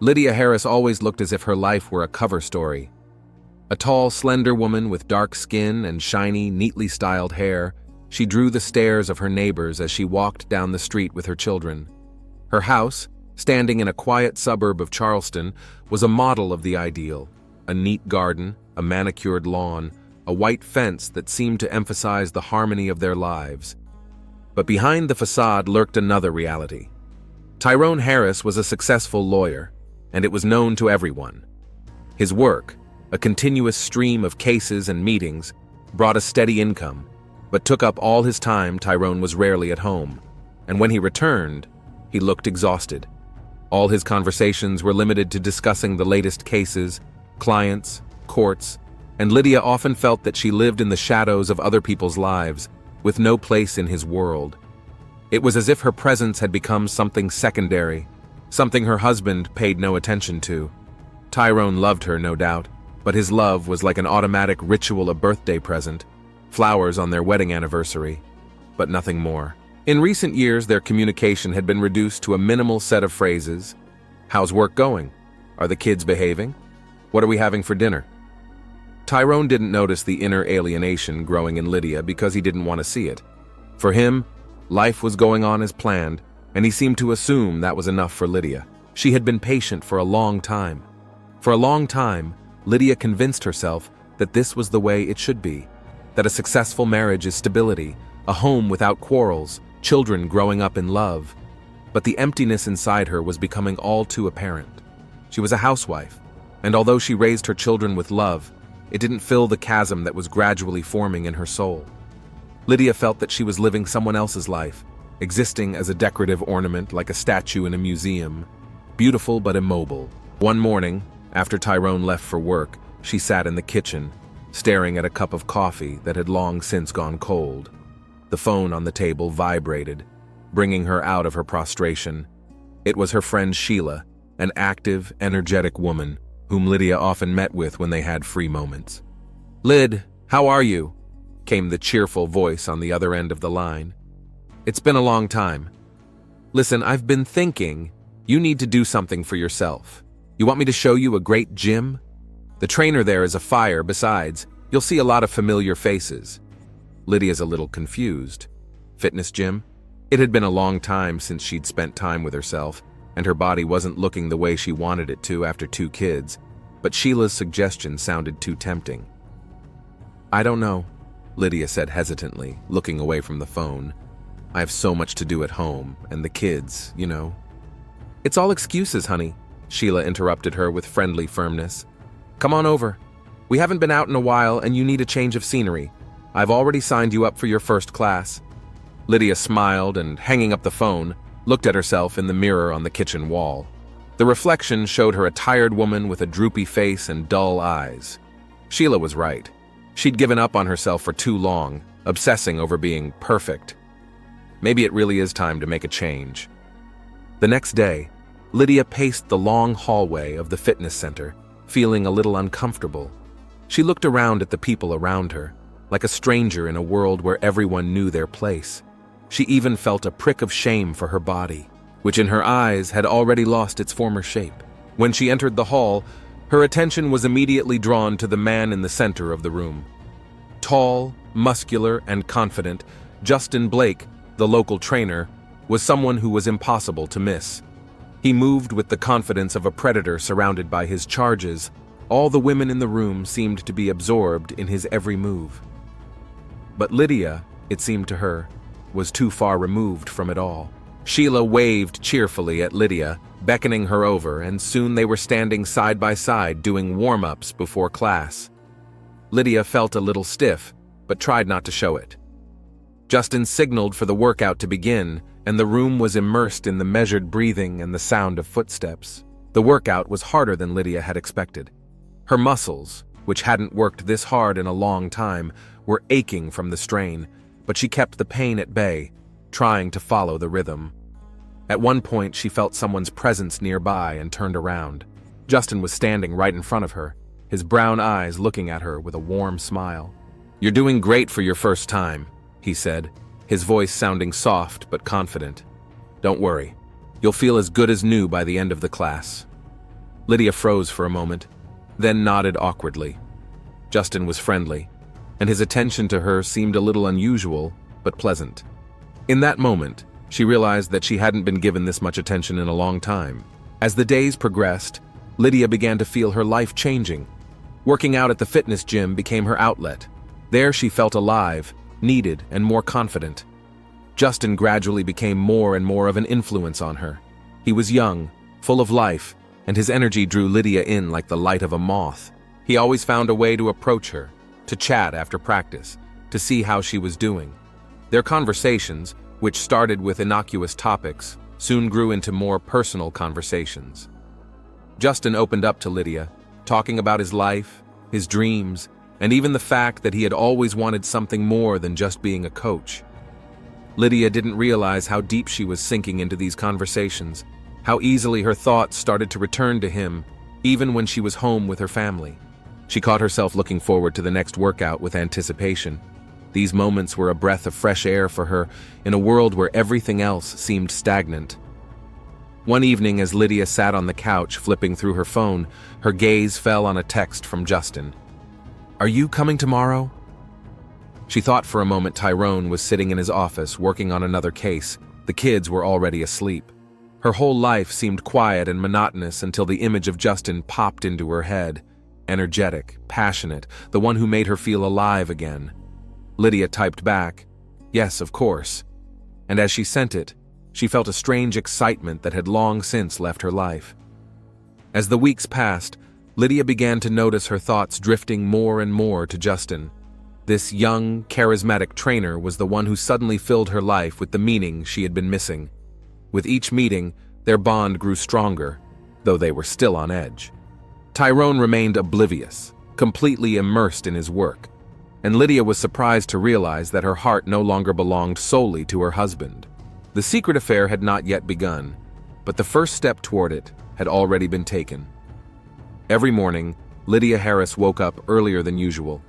Lydia Harris always looked as if her life were a cover story. A tall, slender woman with dark skin and shiny, neatly styled hair, she drew the stares of her neighbors as she walked down the street with her children. Her house, standing in a quiet suburb of Charleston, was a model of the ideal. A neat garden, a manicured lawn, a white fence that seemed to emphasize the harmony of their lives. But behind the facade lurked another reality. Tyrone Harris was a successful lawyer, and it was known to everyone. His work, a continuous stream of cases and meetings, brought a steady income, but took up all his time. Tyrone was rarely at home, and when he returned, he looked exhausted. All his conversations were limited to discussing the latest cases, clients, courts, and Lydia often felt that she lived in the shadows of other people's lives, with no place in his world. It was as if her presence had become something secondary, something her husband paid no attention to. Tyrone loved her, no doubt, but his love was like an automatic ritual, a birthday present, flowers on their wedding anniversary, but nothing more. In recent years, their communication had been reduced to a minimal set of phrases. How's work going? Are the kids behaving? What are we having for dinner? Tyrone didn't notice the inner alienation growing in Lydia because he didn't want to see it. For him, life was going on as planned, and he seemed to assume that was enough for Lydia. She had been patient for a long time. For a long time, Lydia convinced herself that this was the way it should be, that a successful marriage is stability, a home without quarrels, children growing up in love. But the emptiness inside her was becoming all too apparent. She was a housewife, and although she raised her children with love, it didn't fill the chasm that was gradually forming in her soul. Lydia felt that she was living someone else's life, existing as a decorative ornament like a statue in a museum, beautiful but immobile. One morning, after Tyrone left for work, she sat in the kitchen, staring at a cup of coffee that had long since gone cold. The phone on the table vibrated, bringing her out of her prostration. It was her friend Sheila, an active, energetic woman whom Lydia often met with when they had free moments. "Lyd, how are you?" came the cheerful voice on the other end of the line. "It's been a long time. Listen, I've been thinking you need to do something for yourself. You want me to show you a great gym? The trainer there is a fire. Besides, you'll see a lot of familiar faces." Lydia's a little confused. Fitness gym? It had been a long time since she'd spent time with herself, and her body wasn't looking the way she wanted it to after 2 kids, but Sheila's suggestion sounded too tempting. "I don't know," Lydia said hesitantly, looking away from the phone. "I have so much to do at home, and the kids, you know." "It's all excuses, honey," Sheila interrupted her with friendly firmness. "Come on over. We haven't been out in a while, and you need a change of scenery. I've already signed you up for your first class." Lydia smiled and, hanging up the phone, looked at herself in the mirror on the kitchen wall. The reflection showed her a tired woman with a droopy face and dull eyes. Sheila was right. She'd given up on herself for too long, obsessing over being perfect. Maybe it really is time to make a change. The next day, Lydia paced the long hallway of the fitness center, feeling a little uncomfortable. She looked around at the people around her, like a stranger in a world where everyone knew their place. She even felt a prick of shame for her body, which in her eyes had already lost its former shape. When she entered the hall, her attention was immediately drawn to the man in the center of the room. Tall, muscular, and confident, Justin Blake, the local trainer, was someone who was impossible to miss. He moved with the confidence of a predator surrounded by his charges. All the women in the room seemed to be absorbed in his every move. But Lydia, it seemed to her, was too far removed from it all. Sheila waved cheerfully at Lydia, beckoning her over, and soon they were standing side by side doing warm-ups before class. Lydia felt a little stiff, but tried not to show it. Justin signaled for the workout to begin, and the room was immersed in the measured breathing and the sound of footsteps. The workout was harder than Lydia had expected. Her muscles, which hadn't worked this hard in a long time, were aching from the strain, but she kept the pain at bay, trying to follow the rhythm. At one point, she felt someone's presence nearby and turned around. Justin was standing right in front of her, his brown eyes looking at her with a warm smile. "You're doing great for your first time," he said, his voice sounding soft but confident. "Don't worry, you'll feel as good as new by the end of the class." Lydia froze for a moment, then nodded awkwardly. Justin was friendly, and his attention to her seemed a little unusual, but pleasant. In that moment, she realized that she hadn't been given this much attention in a long time. As the days progressed, Lydia began to feel her life changing. Working out at the fitness gym became her outlet. There she felt alive, needed, and more confident. Justin gradually became more and more of an influence on her. He was young, full of life, and his energy drew Lydia in like the light of a moth. He always found a way to approach her, to chat after practice, to see how she was doing. Their conversations, which started with innocuous topics, soon grew into more personal conversations. Justin opened up to Lydia, talking about his life, his dreams, and even the fact that he had always wanted something more than just being a coach. Lydia didn't realize how deep she was sinking into these conversations, how easily her thoughts started to return to him, even when she was home with her family. She caught herself looking forward to the next workout with anticipation. These moments were a breath of fresh air for her in a world where everything else seemed stagnant. One evening, as Lydia sat on the couch flipping through her phone, her gaze fell on a text from Justin. "Are you coming tomorrow?" She thought for a moment Tyrone was sitting in his office working on another case. The kids were already asleep. Her whole life seemed quiet and monotonous until the image of Justin popped into her head. Energetic, passionate, the one who made her feel alive again. Lydia typed back, "Yes, of course." And as she sent it, she felt a strange excitement that had long since left her life. As the weeks passed, Lydia began to notice her thoughts drifting more and more to Justin. This young, charismatic trainer was the one who suddenly filled her life with the meaning she had been missing. With each meeting, their bond grew stronger, though they were still on edge. Tyrone remained oblivious, completely immersed in his work, and Lydia was surprised to realize that her heart no longer belonged solely to her husband. The secret affair had not yet begun, but the first step toward it had already been taken. Every morning, Lydia Harris woke up earlier than usual.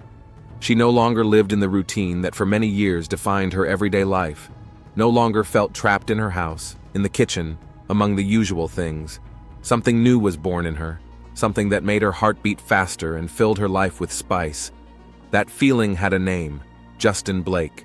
She no longer lived in the routine that for many years defined her everyday life, no longer felt trapped in her house, in the kitchen, among the usual things. Something new was born in her, something that made her heart beat faster and filled her life with spice. That feeling had a name, Justin Blake.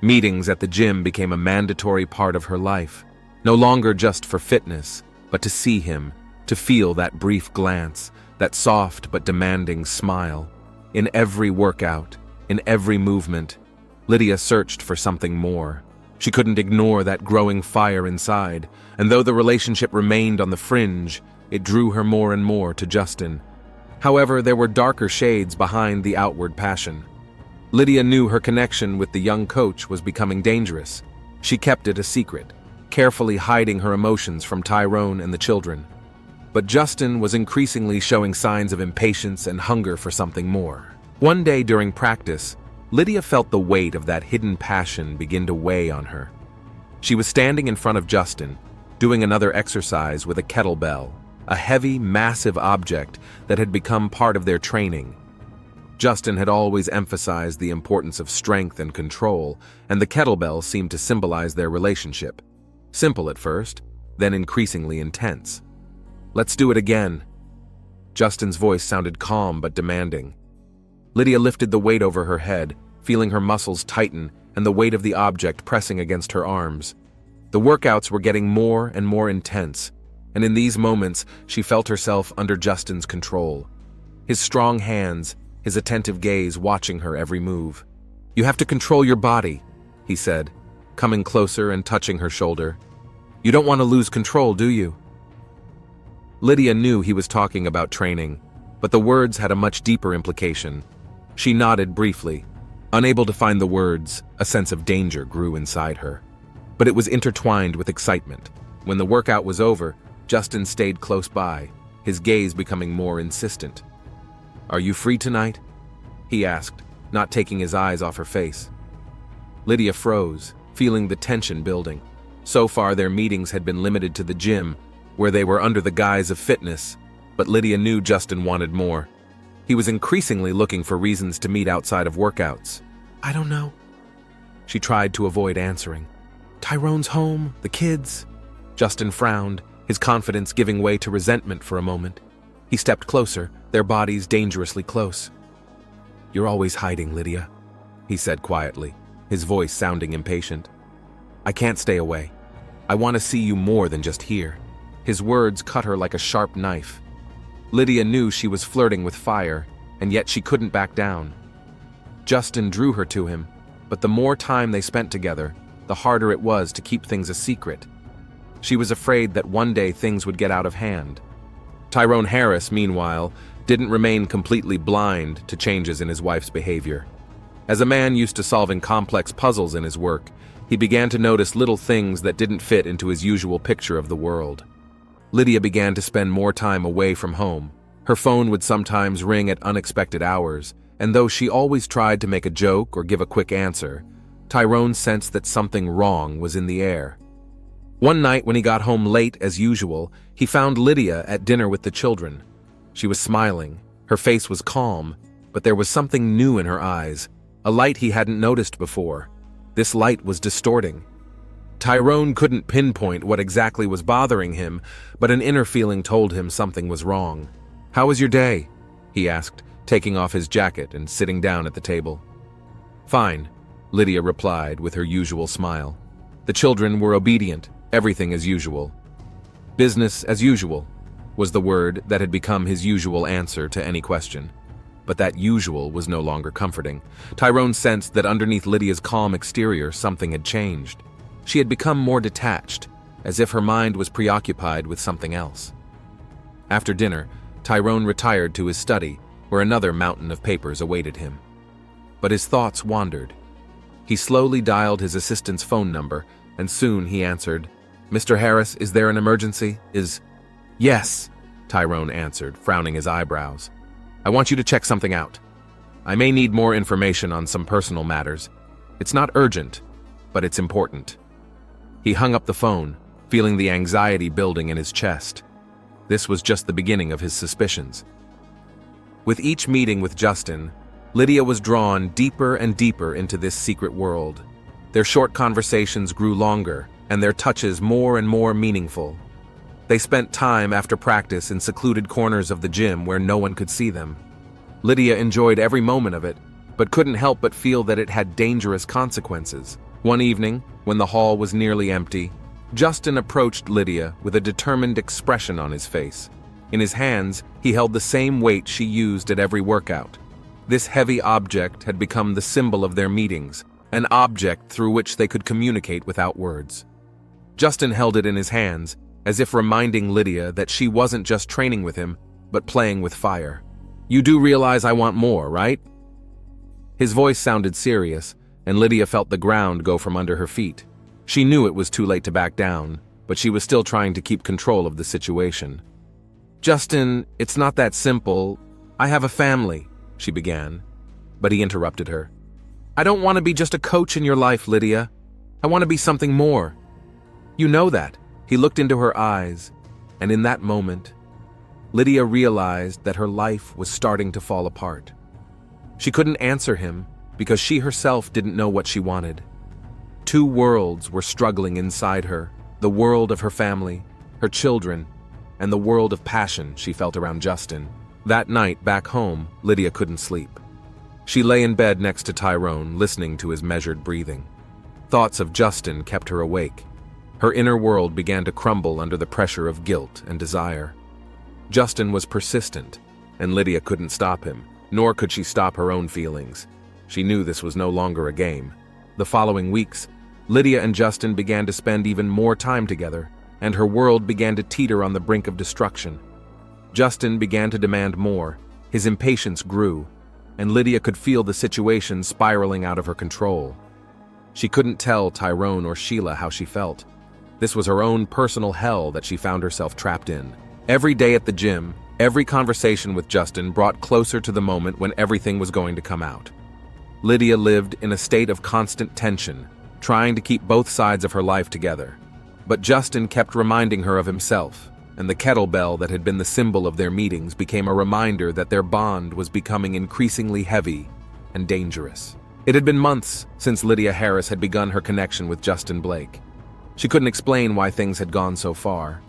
Meetings at the gym became a mandatory part of her life, no longer just for fitness, but to see him, to feel that brief glance, that soft but demanding smile. In every workout, in every movement, Lydia searched for something more. She couldn't ignore that growing fire inside, and though the relationship remained on the fringe, it drew her more and more to Justin. However, there were darker shades behind the outward passion. Lydia knew her connection with the young coach was becoming dangerous. She kept it a secret, carefully hiding her emotions from Tyrone and the children. But Justin was increasingly showing signs of impatience and hunger for something more. One day during practice, Lydia felt the weight of that hidden passion begin to weigh on her. She was standing in front of Justin, doing another exercise with a kettlebell, a heavy, massive object that had become part of their training. Justin had always emphasized the importance of strength and control, and the kettlebell seemed to symbolize their relationship. Simple at first, then increasingly intense. "Let's do it again." Justin's voice sounded calm but demanding. Lydia lifted the weight over her head, feeling her muscles tighten and the weight of the object pressing against her arms. The workouts were getting more and more intense, and in these moments she felt herself under Justin's control. His strong hands, his attentive gaze watching her every move. "You have to control your body," he said, coming closer and touching her shoulder. "You don't want to lose control, do you?" Lydia knew he was talking about training, but the words had a much deeper implication. She nodded briefly. Unable to find the words, a sense of danger grew inside her. But it was intertwined with excitement. When the workout was over, Justin stayed close by, his gaze becoming more insistent. "Are you free tonight?" he asked, not taking his eyes off her face. Lydia froze, feeling the tension building. So far, their meetings had been limited to the gym, where they were under the guise of fitness, but Lydia knew Justin wanted more. He was increasingly looking for reasons to meet outside of workouts. "I don't know." She tried to avoid answering. "Tyrone's home, the kids." Justin frowned, his confidence giving way to resentment for a moment. He stepped closer, their bodies dangerously close. "You're always hiding, Lydia," he said quietly, his voice sounding impatient. "I can't stay away. I want to see you more than just here." His words cut her like a sharp knife. Lydia knew she was flirting with fire, and yet she couldn't back down. Justin drew her to him, but the more time they spent together, the harder it was to keep things a secret. She was afraid that one day things would get out of hand. Tyrone Harris, meanwhile, didn't remain completely blind to changes in his wife's behavior. As a man used to solving complex puzzles in his work, he began to notice little things that didn't fit into his usual picture of the world. Lydia began to spend more time away from home. Her phone would sometimes ring at unexpected hours, and though she always tried to make a joke or give a quick answer, Tyrone sensed that something wrong was in the air. One night when he got home late as usual, he found Lydia at dinner with the children. She was smiling, her face was calm, but there was something new in her eyes, a light he hadn't noticed before. This light was distorting. Tyrone couldn't pinpoint what exactly was bothering him, but an inner feeling told him something was wrong. "How was your day?" he asked, taking off his jacket and sitting down at the table. "Fine," Lydia replied with her usual smile. The children were obedient, everything as usual. "Business as usual," was the word that had become his usual answer to any question. But that usual was no longer comforting. Tyrone sensed that underneath Lydia's calm exterior something had changed. She had become more detached, as if her mind was preoccupied with something else. After dinner, Tyrone retired to his study, where another mountain of papers awaited him. But his thoughts wandered. He slowly dialed his assistant's phone number, and soon he answered. "Mr. Harris, is there an emergency? Yes," Tyrone answered, frowning his eyebrows. "I want you to check something out. I may need more information on some personal matters. It's not urgent, but it's important." He hung up the phone, feeling the anxiety building in his chest. This was just the beginning of his suspicions. With each meeting with Justin, Lydia was drawn deeper and deeper into this secret world. Their short conversations grew longer, and their touches more and more meaningful. They spent time after practice in secluded corners of the gym where no one could see them. Lydia enjoyed every moment of it, but couldn't help but feel that it had dangerous consequences. One evening, when the hall was nearly empty, Justin approached Lydia with a determined expression on his face. In his hands, he held the same weight she used at every workout. This heavy object had become the symbol of their meetings, an object through which they could communicate without words. Justin held it in his hands, as if reminding Lydia that she wasn't just training with him, but playing with fire. "You do realize I want more, right?" His voice sounded serious, and Lydia felt the ground go from under her feet. She knew it was too late to back down, but she was still trying to keep control of the situation. "Justin, it's not that simple. I have a family," she began, but he interrupted her. "I don't want to be just a coach in your life, Lydia. I want to be something more. You know that." He looked into her eyes, and in that moment, Lydia realized that her life was starting to fall apart. She couldn't answer him because she herself didn't know what she wanted. Two worlds were struggling inside her, the world of her family, her children, and the world of passion she felt around Justin. That night, back home, Lydia couldn't sleep. She lay in bed next to Tyrone, listening to his measured breathing. Thoughts of Justin kept her awake. Her inner world began to crumble under the pressure of guilt and desire. Justin was persistent, and Lydia couldn't stop him, nor could she stop her own feelings. She knew this was no longer a game. The following weeks, Lydia and Justin began to spend even more time together, and her world began to teeter on the brink of destruction. Justin began to demand more, his impatience grew, and Lydia could feel the situation spiraling out of her control. She couldn't tell Tyrone or Sheila how she felt. This was her own personal hell that she found herself trapped in. Every day at the gym, every conversation with Justin brought closer to the moment when everything was going to come out. Lydia lived in a state of constant tension, trying to keep both sides of her life together. But Justin kept reminding her of himself, and the kettlebell that had been the symbol of their meetings became a reminder that their bond was becoming increasingly heavy and dangerous. It had been months since Lydia Harris had begun her connection with Justin Blake. She couldn't explain why things had gone so far.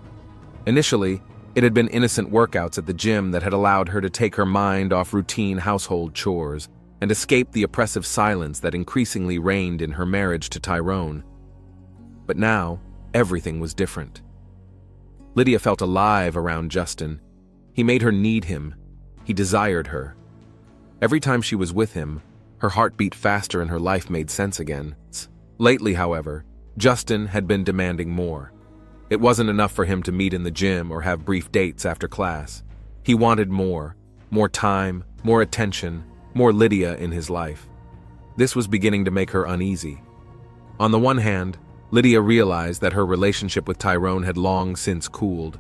Initially, It had been innocent workouts at the gym that had allowed her to take her mind off routine household chores and escape the oppressive silence that increasingly reigned in her marriage to Tyrone. But now, everything was different. Lydia felt alive around Justin. He made her need him. He desired her. Every time she was with him, her heart beat faster and her life made sense again. Lately, however, Justin had been demanding more. It wasn't enough for him to meet in the gym or have brief dates after class. He wanted more time, more attention, more Lydia in his life. This was beginning to make her uneasy. On the one hand, Lydia realized that her relationship with Tyrone had long since cooled.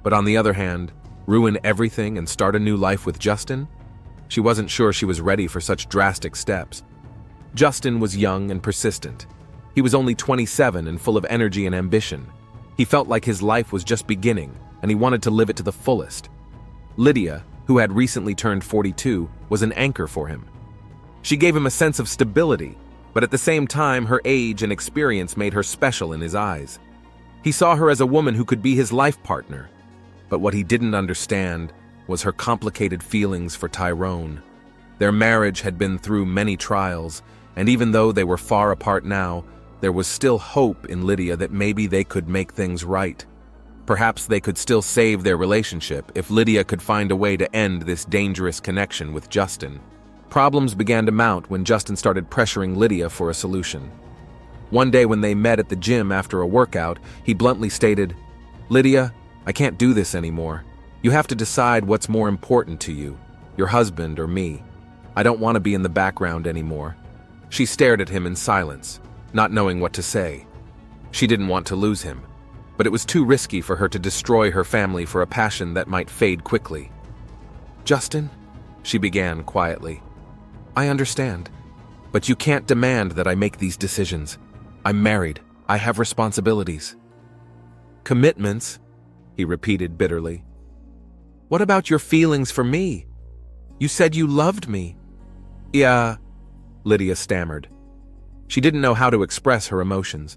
But on the other hand, ruin everything and start a new life with Justin? She wasn't sure she was ready for such drastic steps. Justin was young and persistent. He was only 27 and full of energy and ambition. He felt like his life was just beginning, and he wanted to live it to the fullest. Lydia, who had recently turned 42, was an anchor for him. She gave him a sense of stability, but at the same time, her age and experience made her special in his eyes. He saw her as a woman who could be his life partner. But what he didn't understand was her complicated feelings for Tyrone. Their marriage had been through many trials, and even though they were far apart now, there was still hope in Lydia that maybe they could make things right. Perhaps they could still save their relationship if Lydia could find a way to end this dangerous connection with Justin. Problems began to mount when Justin started pressuring Lydia for a solution. One day when they met at the gym after a workout, he bluntly stated, "Lydia, I can't do this anymore. You have to decide what's more important to you, your husband or me. I don't want to be in the background anymore." She stared at him in silence, not knowing what to say. She didn't want to lose him, but it was too risky for her to destroy her family for a passion that might fade quickly. "Justin," she began quietly, "I understand, but you can't demand that I make these decisions. I'm married. I have responsibilities." "Commitments?" he repeated bitterly. "What about your feelings for me? You said you loved me." "Yeah," Lydia stammered. She didn't know how to express her emotions.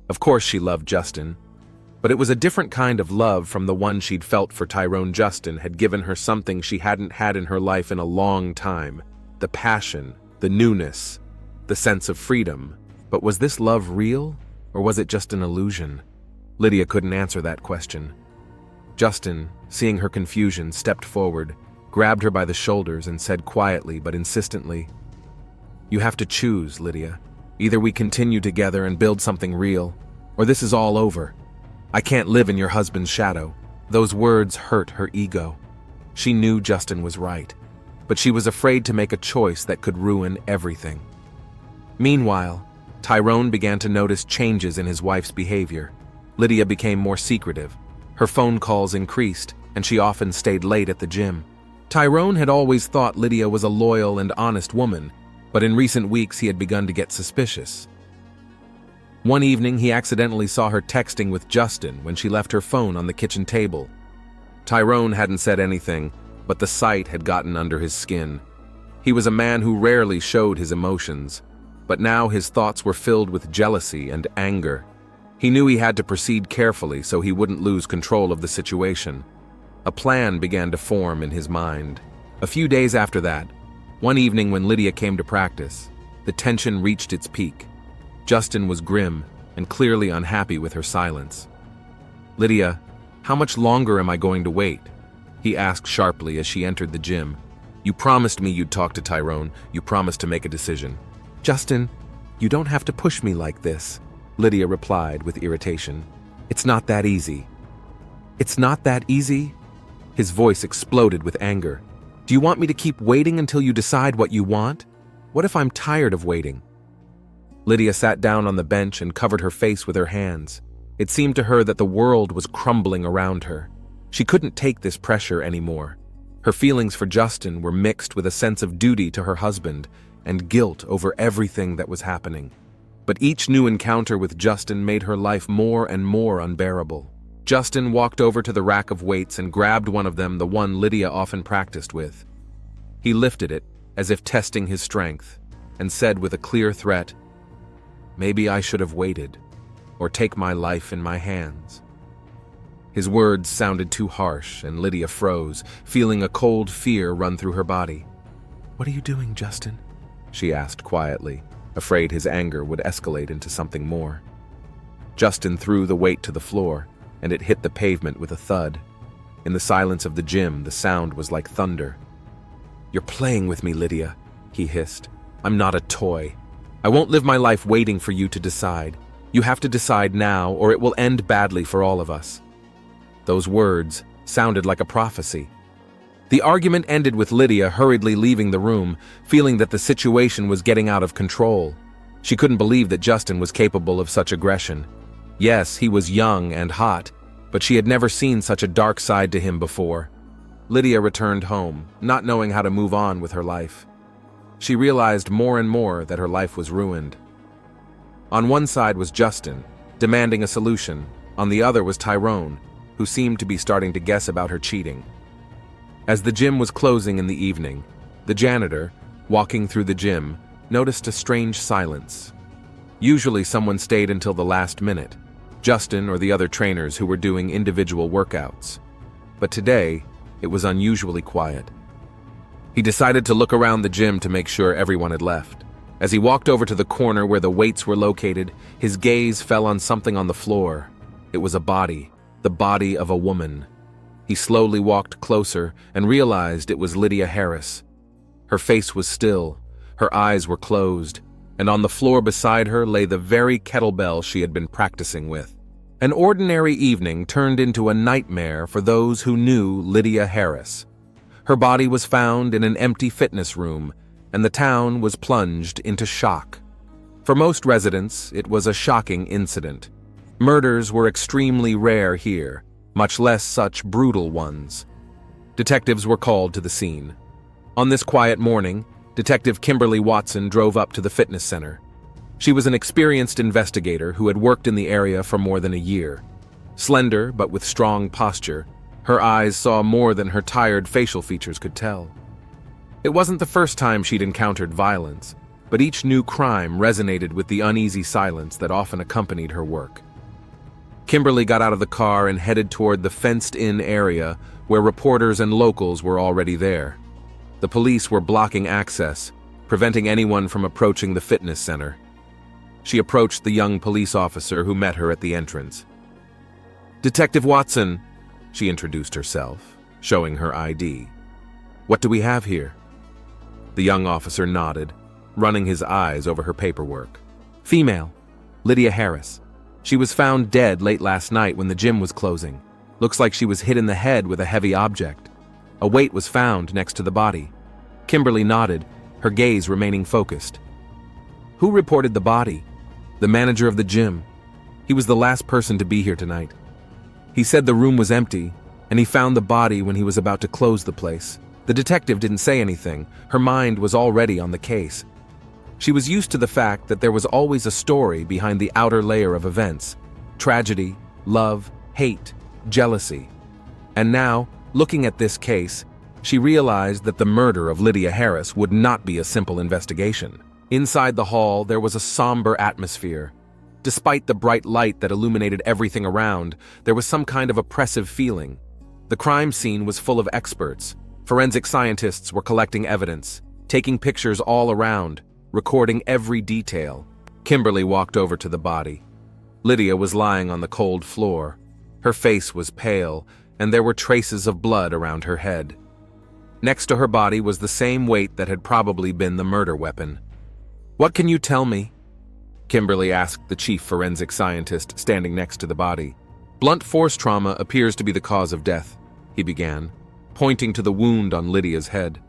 Of course she loved Justin, but it was a different kind of love from the one she'd felt for Tyrone. Justin had given her something she hadn't had in her life in a long time. The passion, the newness, the sense of freedom. But was this love real, or was it just an illusion? Lydia couldn't answer that question. Justin, seeing her confusion, stepped forward, grabbed her by the shoulders and said quietly but insistently, "You have to choose, Lydia. Either we continue together and build something real, or this is all over. I can't live in your husband's shadow." Those words hurt her ego. She knew Justin was right, but she was afraid to make a choice that could ruin everything. Meanwhile, Tyrone began to notice changes in his wife's behavior. Lydia became more secretive. Her phone calls increased, and she often stayed late at the gym. Tyrone had always thought Lydia was a loyal and honest woman, but in recent weeks he had begun to get suspicious. One evening, he accidentally saw her texting with Justin when she left her phone on the kitchen table. Tyrone hadn't said anything, but the sight had gotten under his skin. He was a man who rarely showed his emotions, but now his thoughts were filled with jealousy and anger. He knew he had to proceed carefully so he wouldn't lose control of the situation. A plan began to form in his mind. A few days after that, one evening when Lydia came to practice, the tension reached its peak. Justin was grim and clearly unhappy with her silence. "Lydia, how much longer am I going to wait?" he asked sharply as she entered the gym. "You promised me you'd talk to Tyrone. You promised to make a decision." "Justin, you don't have to push me like this," Lydia replied with irritation. "It's not that easy." "It's not that easy?" His voice exploded with anger. "Do you want me to keep waiting until you decide what you want? What if I'm tired of waiting?" Lydia sat down on the bench and covered her face with her hands. It seemed to her that the world was crumbling around her. She couldn't take this pressure anymore. Her feelings for Justin were mixed with a sense of duty to her husband and guilt over everything that was happening. But each new encounter with Justin made her life more and more unbearable. Justin walked over to the rack of weights and grabbed one of them, the one Lydia often practiced with. He lifted it, as if testing his strength, and said with a clear threat, "Maybe I should have waited, or take my life in my hands." His words sounded too harsh, and Lydia froze, feeling a cold fear run through her body. "What are you doing, Justin?" she asked quietly, afraid his anger would escalate into something more. Justin threw the weight to the floor, and it hit the pavement with a thud. In the silence of the gym, the sound was like thunder. "You're playing with me, Lydia," he hissed. "I'm not a toy. I won't live my life waiting for you to decide. You have to decide now, or it will end badly for all of us." Those words sounded like a prophecy. The argument ended with Lydia hurriedly leaving the room, feeling that the situation was getting out of control. She couldn't believe that Justin was capable of such aggression. Yes, he was young and hot, but she had never seen such a dark side to him before. Lydia returned home, not knowing how to move on with her life. She realized more and more that her life was ruined. On one side was Justin, demanding a solution. On the other was Tyrone, who seemed to be starting to guess about her cheating. As the gym was closing in the evening, the janitor, walking through the gym, noticed a strange silence. Usually someone stayed until the last minute, Justin or the other trainers who were doing individual workouts. But today, it was unusually quiet. He decided to look around the gym to make sure everyone had left. As he walked over to the corner where the weights were located, his gaze fell on something on the floor. It was a body, the body of a woman. He slowly walked closer and realized it was Lydia Harris. Her face was still, her eyes were closed, and on the floor beside her lay the very kettlebell she had been practicing with. An ordinary evening turned into a nightmare for those who knew Lydia Harris. Her body was found in an empty fitness room, and the town was plunged into shock. For most residents, it was a shocking incident. Murders were extremely rare here, much less such brutal ones. Detectives were called to the scene. On this quiet morning, Detective Kimberly Watson drove up to the fitness center. She was an experienced investigator who had worked in the area for more than a year. Slender, but with strong posture, her eyes saw more than her tired facial features could tell. It wasn't the first time she'd encountered violence, but each new crime resonated with the uneasy silence that often accompanied her work. Kimberly got out of the car and headed toward the fenced-in area where reporters and locals were already there. The police were blocking access, preventing anyone from approaching the fitness center. She approached the young police officer who met her at the entrance. "Detective Watson," she introduced herself, showing her ID. "What do we have here?" The young officer nodded, running his eyes over her paperwork. "Female, Lydia Harris. She was found dead late last night when the gym was closing. Looks like she was hit in the head with a heavy object. A weight was found next to the body." Kimberly nodded, her gaze remaining focused. "Who reported the body?" "The manager of the gym. He was the last person to be here tonight. He said the room was empty, and he found the body when he was about to close the place." The detective didn't say anything. Her mind was already on the case. She was used to the fact that there was always a story behind the outer layer of events: tragedy, love, hate, jealousy. And now, looking at this case, she realized that the murder of Lydia Harris would not be a simple investigation. Inside the hall, there was a somber atmosphere. Despite the bright light that illuminated everything around, there was some kind of oppressive feeling. The crime scene was full of experts. Forensic scientists were collecting evidence, taking pictures all around, recording every detail. Kimberly walked over to the body. Lydia was lying on the cold floor. Her face was pale, and there were traces of blood around her head. Next to her body was the same weight that had probably been the murder weapon. "What can you tell me?" Kimberly asked the chief forensic scientist standing next to the body. "Blunt force trauma appears to be the cause of death," he began, pointing to the wound on Lydia's head.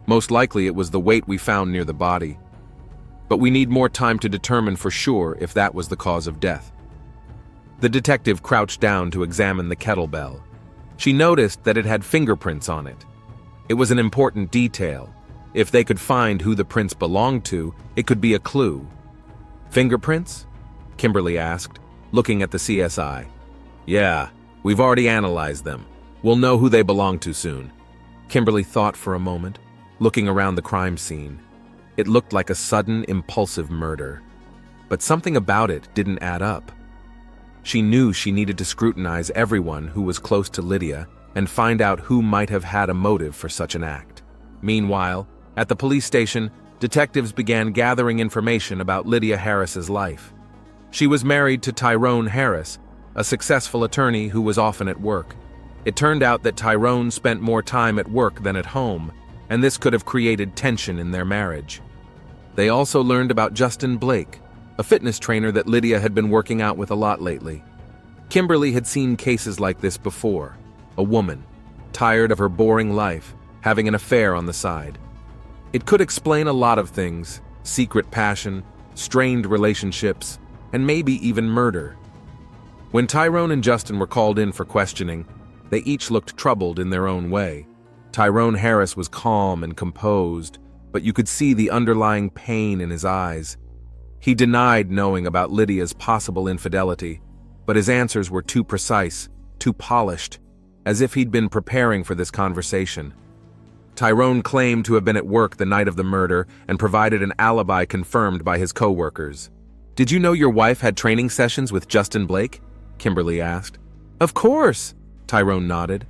"Most likely it was the weight we found near the body. But we need more time to determine for sure if that was the cause of death." The detective crouched down to examine the kettlebell. She noticed that it had fingerprints on it. It was an important detail. If they could find who the prints belonged to, it could be a clue. "Fingerprints?" Kimberly asked, looking at the CSI. "Yeah, we've already analyzed them. We'll know who they belong to soon." Kimberly thought for a moment, looking around the crime scene. It looked like a sudden, impulsive murder. But something about it didn't add up. She knew she needed to scrutinize everyone who was close to Lydia and find out who might have had a motive for such an act. Meanwhile, at the police station, detectives began gathering information about Lydia Harris's life. She was married to Tyrone Harris, a successful attorney who was often at work. It turned out that Tyrone spent more time at work than at home, and this could have created tension in their marriage. They also learned about Justin Blake, a fitness trainer that Lydia had been working out with a lot lately. Kimberly had seen cases like this before. A woman, tired of her boring life, having an affair on the side. It could explain a lot of things: secret passion, strained relationships, and maybe even murder. When Tyrone and Justin were called in for questioning, they each looked troubled in their own way. Tyrone Harris was calm and composed, but you could see the underlying pain in his eyes. He denied knowing about Lydia's possible infidelity, but his answers were too precise, too polished, as if he'd been preparing for this conversation. Tyrone claimed to have been at work the night of the murder and provided an alibi confirmed by his co-workers. "Did you know your wife had training sessions with Justin Blake?" Kimberly asked. "Of course," Tyrone nodded.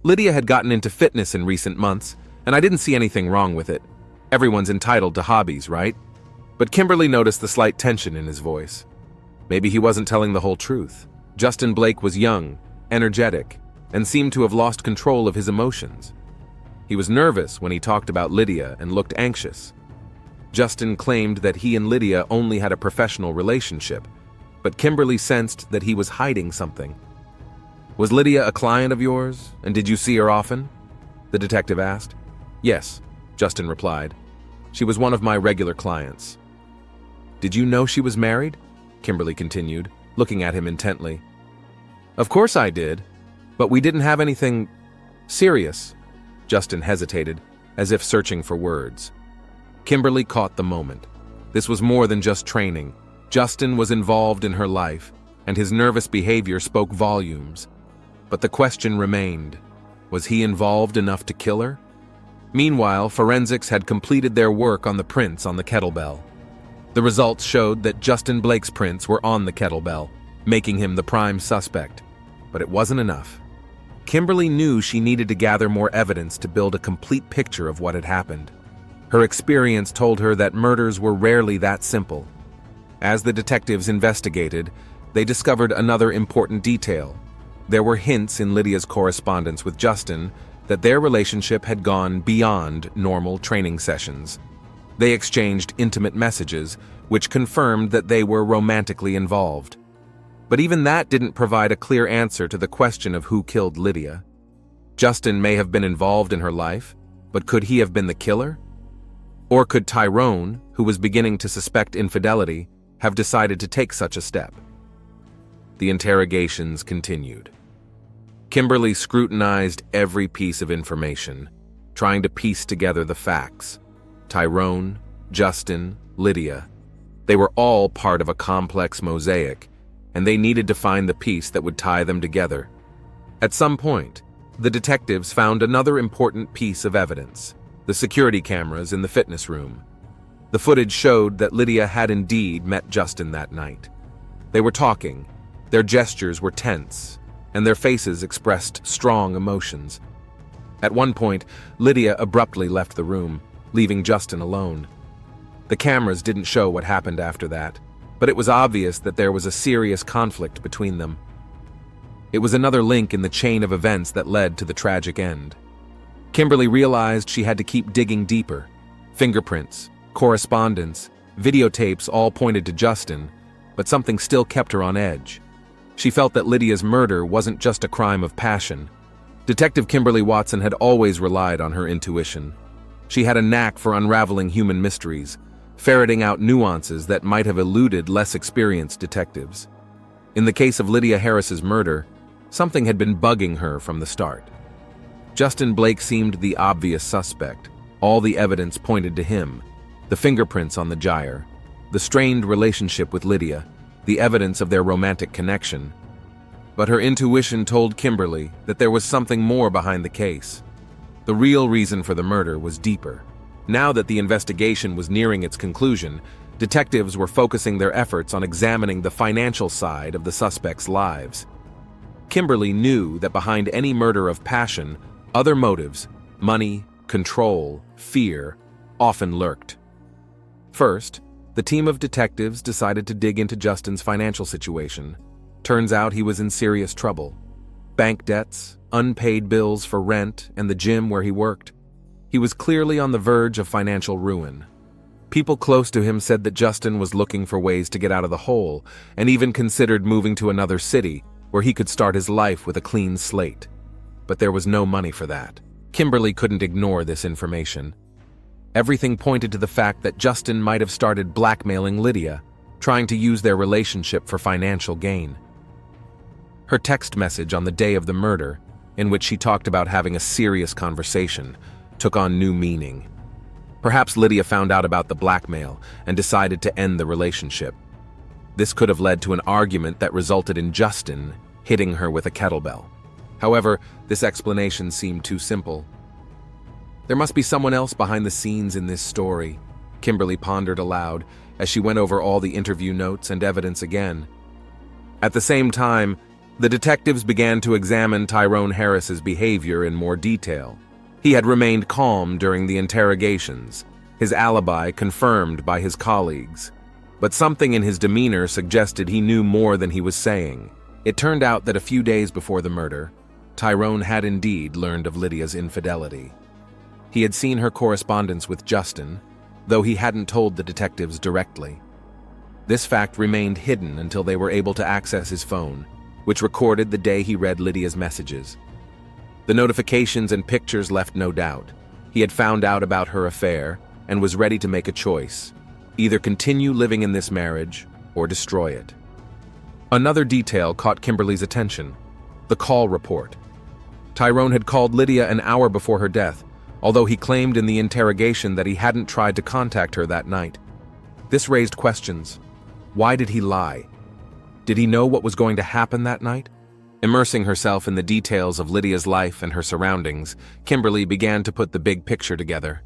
"Lydia had gotten into fitness in recent months, and I didn't see anything wrong with it. Everyone's entitled to hobbies, right?" But Kimberly noticed the slight tension in his voice. Maybe he wasn't telling the whole truth. Justin Blake was young, energetic, and seemed to have lost control of his emotions. He was nervous when he talked about Lydia and looked anxious. Justin claimed that he and Lydia only had a professional relationship, but Kimberly sensed that he was hiding something. "Was Lydia a client of yours, and did you see her often?" the detective asked. "Yes," Justin replied. "She was one of my regular clients." "Did you know she was married?" Kimberly continued, looking at him intently. "Of course I did, but we didn't have anything serious." Justin hesitated, as if searching for words. Kimberly caught the moment. This was more than just training. Justin was involved in her life, and his nervous behavior spoke volumes. But the question remained: was he involved enough to kill her? Meanwhile, forensics had completed their work on the prints on the kettlebell. The results showed that Justin Blake's prints were on the kettlebell, making him the prime suspect. But it wasn't enough. Kimberly knew she needed to gather more evidence to build a complete picture of what had happened. Her experience told her that murders were rarely that simple. As the detectives investigated, they discovered another important detail. There were hints in Lydia's correspondence with Justin that their relationship had gone beyond normal training sessions. They exchanged intimate messages, which confirmed that they were romantically involved. But even that didn't provide a clear answer to the question of who killed Lydia. Justin may have been involved in her life, but could he have been the killer? Or could Tyrone, who was beginning to suspect infidelity, have decided to take such a step? The interrogations continued. Kimberly scrutinized every piece of information, trying to piece together the facts. Tyrone, Justin, Lydia. They were all part of a complex mosaic, and they needed to find the piece that would tie them together. At some point, the detectives found another important piece of evidence: the security cameras in the fitness room. The footage showed that Lydia had indeed met Justin that night. They were talking, their gestures were tense, and their faces expressed strong emotions. At one point, Lydia abruptly left the room, leaving Justin alone. The cameras didn't show what happened after that, but it was obvious that there was a serious conflict between them. It was another link in the chain of events that led to the tragic end. Kimberly realized she had to keep digging deeper. Fingerprints, correspondence, videotapes all pointed to Justin, but something still kept her on edge. She felt that Lydia's murder wasn't just a crime of passion. Detective Kimberly Watson had always relied on her intuition. She had a knack for unraveling human mysteries, ferreting out nuances that might have eluded less experienced detectives. In the case of Lydia Harris's murder, something had been bugging her from the start. Justin Blake seemed the obvious suspect. All the evidence pointed to him: the fingerprints on the gyre, the strained relationship with Lydia, the evidence of their romantic connection. But her intuition told Kimberly that there was something more behind the case. The real reason for the murder was deeper. Now that the investigation was nearing its conclusion, Detectives were focusing their efforts on examining the financial side of the suspects' lives. Kimberly knew that behind any murder of passion, other motives, money, control, fear, often lurked. First, the team of detectives decided to dig into Justin's financial situation. Turns out he was in serious trouble. Bank debts, unpaid bills for rent, and the gym where he worked. He was clearly on the verge of financial ruin. People close to him said that Justin was looking for ways to get out of the hole, and even considered moving to another city where he could start his life with a clean slate. But there was no money for that. Kimberly couldn't ignore this information. Everything pointed to the fact that Justin might have started blackmailing Lydia, trying to use their relationship for financial gain. Her text message on the day of the murder, in which she talked about having a serious conversation, took on new meaning. Perhaps Lydia found out about the blackmail and decided to end the relationship. This could have led to an argument that resulted in Justin hitting her with a kettlebell. However, this explanation seemed too simple. There must be someone else behind the scenes in this story, Kimberly pondered aloud as she went over all the interview notes and evidence again. At the same time, the detectives began to examine Tyrone Harris's behavior in more detail. He had remained calm during the interrogations, his alibi confirmed by his colleagues. But something in his demeanor suggested he knew more than he was saying. It turned out that a few days before the murder, Tyrone had indeed learned of Lydia's infidelity. He had seen her correspondence with Justin, though he hadn't told the detectives directly. This fact remained hidden until they were able to access his phone, which recorded the day he read Lydia's messages. The notifications and pictures left no doubt. He had found out about her affair and was ready to make a choice: either continue living in this marriage or destroy it. Another detail caught Kimberly's attention: the call report. Tyrone had called Lydia an hour before her death, although he claimed in the interrogation that he hadn't tried to contact her that night. This raised questions. Why did he lie? Did he know what was going to happen that night? Immersing herself in the details of Lydia's life and her surroundings, Kimberly began to put the big picture together.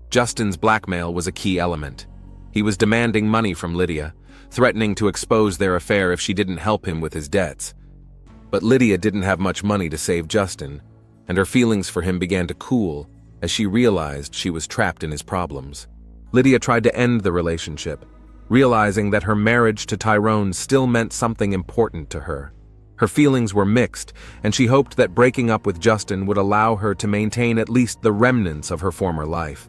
Justin's blackmail was a key element. He was demanding money from Lydia, threatening to expose their affair if she didn't help him with his debts. But Lydia didn't have much money to save Justin, and her feelings for him began to cool as she realized she was trapped in his problems. Lydia tried to end the relationship, realizing that her marriage to Tyrone still meant something important to her. Her feelings were mixed, and she hoped that breaking up with Justin would allow her to maintain at least the remnants of her former life.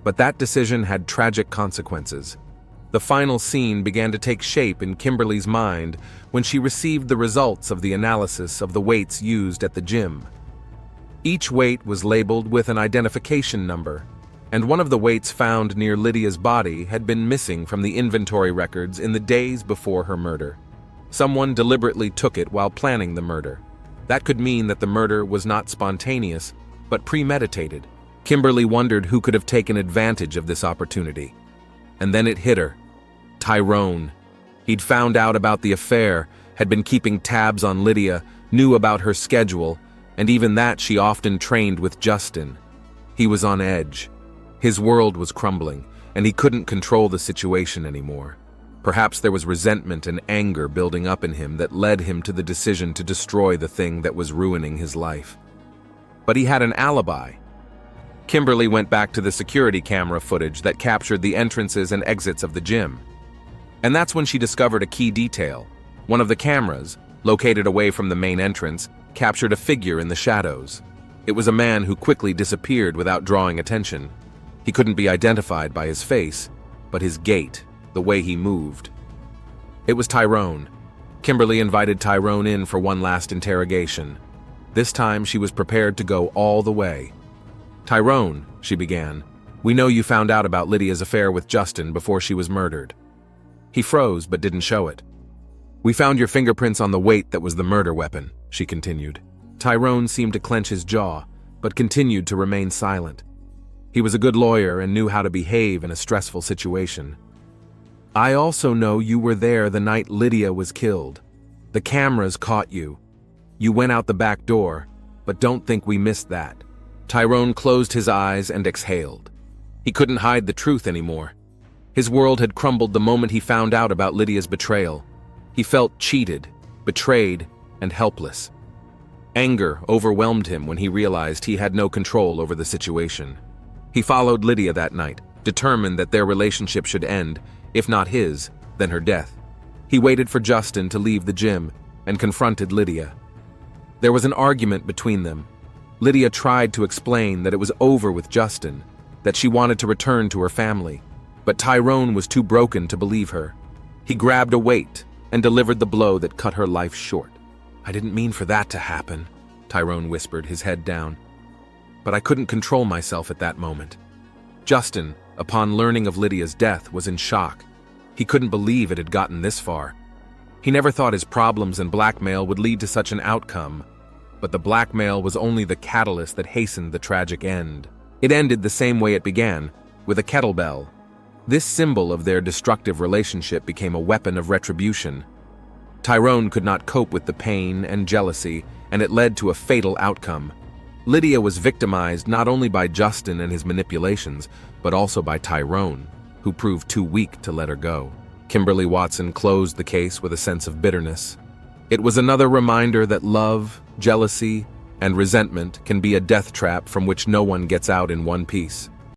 But that decision had tragic consequences. The final scene began to take shape in Kimberly's mind when she received the results of the analysis of the weights used at the gym. Each weight was labeled with an identification number, and one of the weights found near Lydia's body had been missing from the inventory records in the days before her murder. Someone deliberately took it while planning the murder. That could mean that the murder was not spontaneous, but premeditated. Kimberly wondered who could have taken advantage of this opportunity. And then it hit her. Tyrone. He'd found out about the affair, had been keeping tabs on Lydia, knew about her schedule, and even that she often trained with Justin. He was on edge. His world was crumbling, and he couldn't control the situation anymore. Perhaps there was resentment and anger building up in him that led him to the decision to destroy the thing that was ruining his life. But he had an alibi. Kimberly went back to the security camera footage that captured the entrances and exits of the gym. And that's when she discovered a key detail. One of the cameras, located away from the main entrance, captured a figure in the shadows. It was a man who quickly disappeared without drawing attention. He couldn't be identified by his face, but his gait, the way he moved. It was Tyrone. Kimberly invited Tyrone in for one last interrogation. This time she was prepared to go all the way. "Tyrone," she began, "we know you found out about Lydia's affair with Justin before she was murdered." He froze but didn't show it. "We found your fingerprints on the weight that was the murder weapon," she continued. Tyrone seemed to clench his jaw, but continued to remain silent. He was a good lawyer and knew how to behave in a stressful situation. "I also know you were there the night Lydia was killed. The cameras caught you. You went out the back door, but don't think we missed that." Tyrone closed his eyes and exhaled. He couldn't hide the truth anymore. His world had crumbled the moment he found out about Lydia's betrayal. He felt cheated, betrayed, and helpless. Anger overwhelmed him when he realized he had no control over the situation. He followed Lydia that night, determined that their relationship should end, if not his, then her death. He waited for Justin to leave the gym and confronted Lydia. There was an argument between them. Lydia tried to explain that it was over with Justin, that she wanted to return to her family, but Tyrone was too broken to believe her. He grabbed a weight and delivered the blow that cut her life short. "I didn't mean for that to happen," Tyrone whispered, his head down. But I couldn't control myself at that moment. Justin, upon learning of Lydia's death, was in shock. He couldn't believe it had gotten this far. He never thought his problems and blackmail would lead to such an outcome, but the blackmail was only the catalyst that hastened the tragic end. It ended the same way it began, with a kettlebell. This symbol of their destructive relationship became a weapon of retribution. Tyrone could not cope with the pain and jealousy, and it led to a fatal outcome. Lydia was victimized not only by Justin and his manipulations, but also by Tyrone, who proved too weak to let her go. Kimberly Watson closed the case with a sense of bitterness. It was another reminder that love, jealousy, and resentment can be a death trap from which no one gets out in one piece.